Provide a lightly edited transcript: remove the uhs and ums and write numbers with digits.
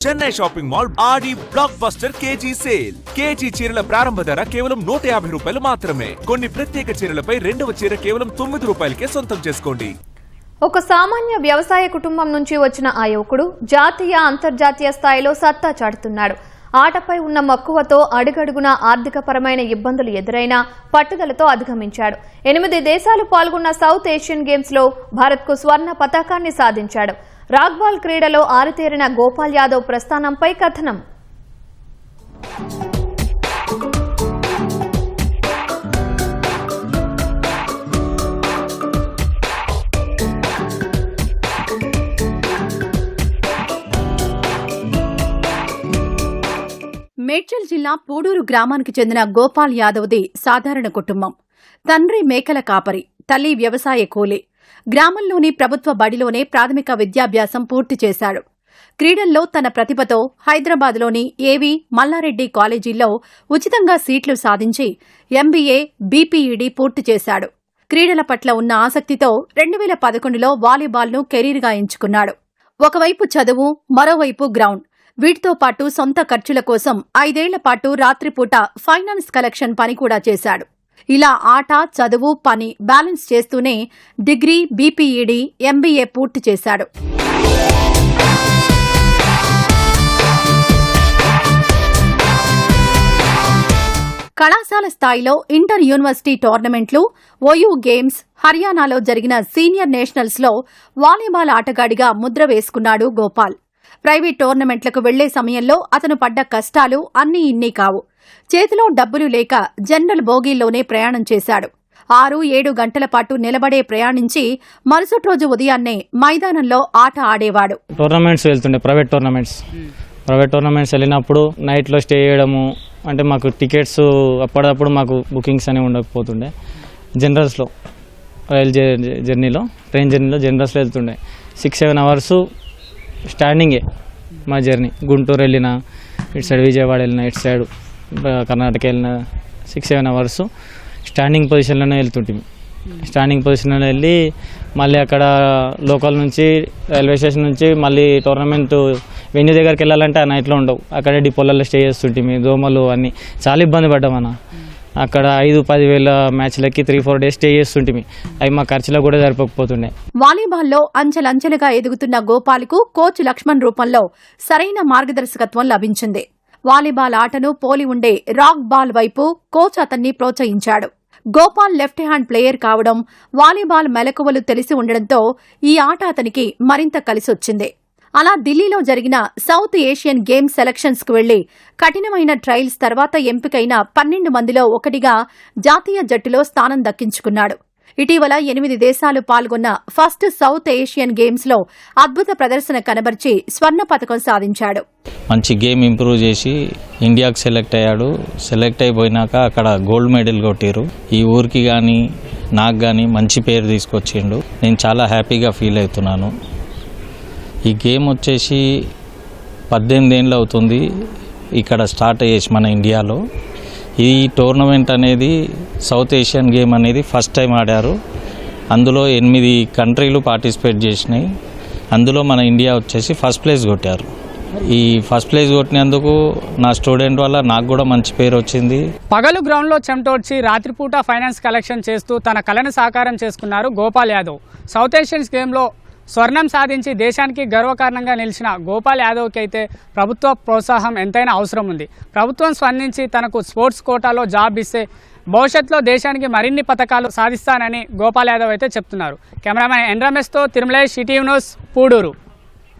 Chennai shopping mall Aadi blockbuster KG sale. KG చీరల ప్రారంభ ధర కేవలం 150 రూపాయలు మాత్రమే. కొన్ని ప్రత్యేక చీరలపై రెండవ చీర కేవలం 9 రూపాయలకే సొంతం చేసుకోండి. ఒక సామాన్య వ్యవసాయ కుటుంబం నుంచి వచ్చిన ఆ యువకుడు జాతీయ అంతర్జాతీయ స్థాయిలో సత్తా చాటుతున్నాడు. ఆటపై ఉన్న మక్కువతో అడుగడుగునా ఆర్థికపరమైన ఇబ్బందులు ఎదురైనా పట్టుదలతో అధిగమించాడు. 8 దేశాలు పాల్గొన్న సౌత్ ఏషియన్ గేమ్స్ లో భారత్కు స్వర్ణ పతాకాన్ని సాధించాడు. రాగ్బాల్ క్రీడలో ఆరితేరిన గోపాల్ యాదవ్ ప్రస్థానంపై కథనం. మేడ్చల్ జిల్లా పూడూరు గ్రామానికి చెందిన గోపాల్ యాదవ్ది సాధారణ కుటుంబం. తండ్రి మేకల కాపరి, తల్లి వ్యవసాయ కూలీ. గ్రామంలోని ప్రభుత్వ బడిలోనే ప్రాథమిక విద్యాభ్యాసం పూర్తి చేశాడు. క్రీడల్లో తన ప్రతిభతో హైదరాబాద్లోని ఏవీ మల్లారెడ్డి కాలేజీల్లో ఉచితంగా సీట్లు సాధించి ఎంబీఏ, బీపీఈడీ పూర్తి చేశాడు. క్రీడల పట్ల ఉన్న ఆసక్తితో 2011లో వాలీబాల్ను కెరీర్గా ఎంచుకున్నాడు. ఒకవైపు చదువు, మరోవైపు గ్రౌండ్. వీటితో పాటు సొంత ఖర్చుల కోసం 5 ఏళ్ల పాటు రాత్రిపూట ఫైనాన్స్ కలెక్షన్ పని కూడా చేశాడు. ఇలా ఆట, చదువు, పని బ్యాలెన్స్ చేస్తూనే డిగ్రీ, బీపీఈడీ, ఎంబీఏ పూర్తి చేశాడు. కళాశాల స్థాయిలో ఇంటర్ యూనివర్సిటీ టోర్నమెంట్లు, ఓయూ గేమ్స్, హర్యానాలో జరిగిన సీనియర్ నేషనల్స్లో వాలీబాల్ ఆటగాడిగా ముద్ర వేసుకున్నాడు గోపాల్. ప్రైవేట్ టోర్నమెంట్లకు వెళ్లే సమయంలో అతను పడ్డ కష్టాలు అన్నీ ఇన్నీ కావు. చేతిలో డబ్బులు లేక జనరల్ బోగీల్లోనే ప్రయాణం చేశాడు. 6-7 గంటల పాటు నిలబడే ప్రయాణించి మరుసటి రోజు ఉదయాన్నే మైదానంలో ఆట ఆడేవాడు. టోర్నమెంట్స్ వెళ్తుండే, ప్రైవేట్ టోర్నమెంట్స్ వెళ్ళినప్పుడు నైట్లో స్టే చేయడము, అంటే మాకు టికెట్స్ అప్పటికప్పుడు మాకు బుకింగ్స్ అనేవి ఉండకపోతుండే. జనరల్స్లో రైల్ జర్నీలో, ట్రైన్ జర్నీలో జనరల్స్లో వెళ్తుండే. 6-7 అవర్స్ స్టాండింగే మా జర్నీ. గుంటూరు వెళ్ళిన, ఇటు సైడ్ విజయవాడ వెళ్ళిన, ఇటు సైడ్ కర్ణాటక వెళ్ళిన 6-7 అవర్స్ స్టాండింగ్ పొజిషన్లోనే వెళ్తుంటాం. స్టాండింగ్ పొజిషన్లో వెళ్ళి మళ్ళీ అక్కడ లోకల్ నుంచి, రైల్వే స్టేషన్ నుంచి మళ్ళీ టోర్నమెంట్ వెన్యూ దగ్గరికి వెళ్ళాలంటే ఆ నైట్లో ఉండవు. అక్కడే డిపోలలో స్టే చేస్తుంటాం. దోమలు అన్నీ చాలా ఇబ్బంది పడ్డామన్న. అక్కడ 5-10 వేల మ్యాచ్లకి 3-4 డేస్ స్టే చేస్తుంటిమి. అవి మా ఖర్చులో కూడా సరిపోకపోతుండే. వాలీబాల్లో అంచెలంచెలుగా ఎదుగుతున్న గోపాల్కు కోచ్ లక్ష్మణ్ రూపంలో సరైన మార్గదర్శకత్వం లభించింది. వాలీబాల్ ఆటను పోలి ఉండే రాక్ బాల్ వైపు కోచ్ అతన్ని ప్రోత్సహించాడు. గోపాల్ లెఫ్ట్ హ్యాండ్ ప్లేయర్ కావడం, వాలీబాల్ మెలకువలు తెలిసి ఉండడంతో ఈ ఆట అతనికి మరింత కలిసొచ్చింది. అలా ఢిల్లీలో జరిగిన సౌత్ ఏషియన్ గేమ్స్ సెలక్షన్స్ కు వెళ్లి కఠినమైన ట్రయల్స్ తర్వాత ఎంపికైన 12 మందిలో ఒకటిగా జాతీయ జట్టులో స్థానం దక్కించుకున్నాడు. ఇటీవల 8 దేశాలు పాల్గొన్న ఫస్ట్ సౌత్ ఏషియన్ గేమ్స్ లో అద్భుత ప్రదర్శన కనబర్చి స్వర్ణ పతకం సాధించాడు. మంచి గేమ్ ఇంప్రూవ్ చేసి ఇండియాకు సెలెక్ట్ అయ్యాడు. సెలెక్ట్ అయిపోయినాక అక్కడ గోల్డ్ మెడల్ కొట్టారు. ఈ ఊరికి కానీ నాకు కానీ మంచి పేరు తీసుకొచ్చిండు. నేను చాలా హ్యాపీగా ఫీల్ అవుతున్నాను. ఈ గేమ్ వచ్చేసి 18 ఏళ్ళు అవుతుంది ఇక్కడ స్టార్ట్ అయ్యేసి మన ఇండియాలో. ఈ టోర్నమెంట్ అనేది సౌత్ ఏషియన్ గేమ్ అనేది ఫస్ట్ టైం ఆడారు. అందులో 8 కంట్రీలు పార్టిసిపేట్ చేసినాయి. అందులో మన ఇండియా వచ్చేసి ఫస్ట్ ప్లేస్ కొట్టారు. ఈ ఫస్ట్ ప్లేస్ కొట్టినందుకు నా స్టూడెంట్ వల్ల నాకు కూడా మంచి పేరు వచ్చింది. పగలు గ్రౌండ్లో చెమటోడ్చి రాత్రిపూట ఫైనాన్స్ కలెక్షన్ చేస్తూ తన కళను సాకారం చేసుకున్నారు గోపాల్ యాదవ్. సౌత్ ఏషియన్స్ గేమ్లో స్వర్ణం సాధించి దేశానికి గర్వకారణంగా నిలిచిన గోపాల్ యాదవ్కి అయితే ప్రభుత్వ ప్రోత్సాహం ఎంతైనా అవసరం ఉంది. ప్రభుత్వం స్పందించి తనకు స్పోర్ట్స్ కోటాలో జాబ్ ఇస్తే భవిష్యత్తులో దేశానికి మరిన్ని పథకాలు సాధిస్తానని గోపాల్ యాదవ్ అయితే చెప్తున్నారు. కెమెరామెన్ ఎన్ రమేష్తో తిరుమలేష్, ఈటీవీ న్యూస్, పూడూరు.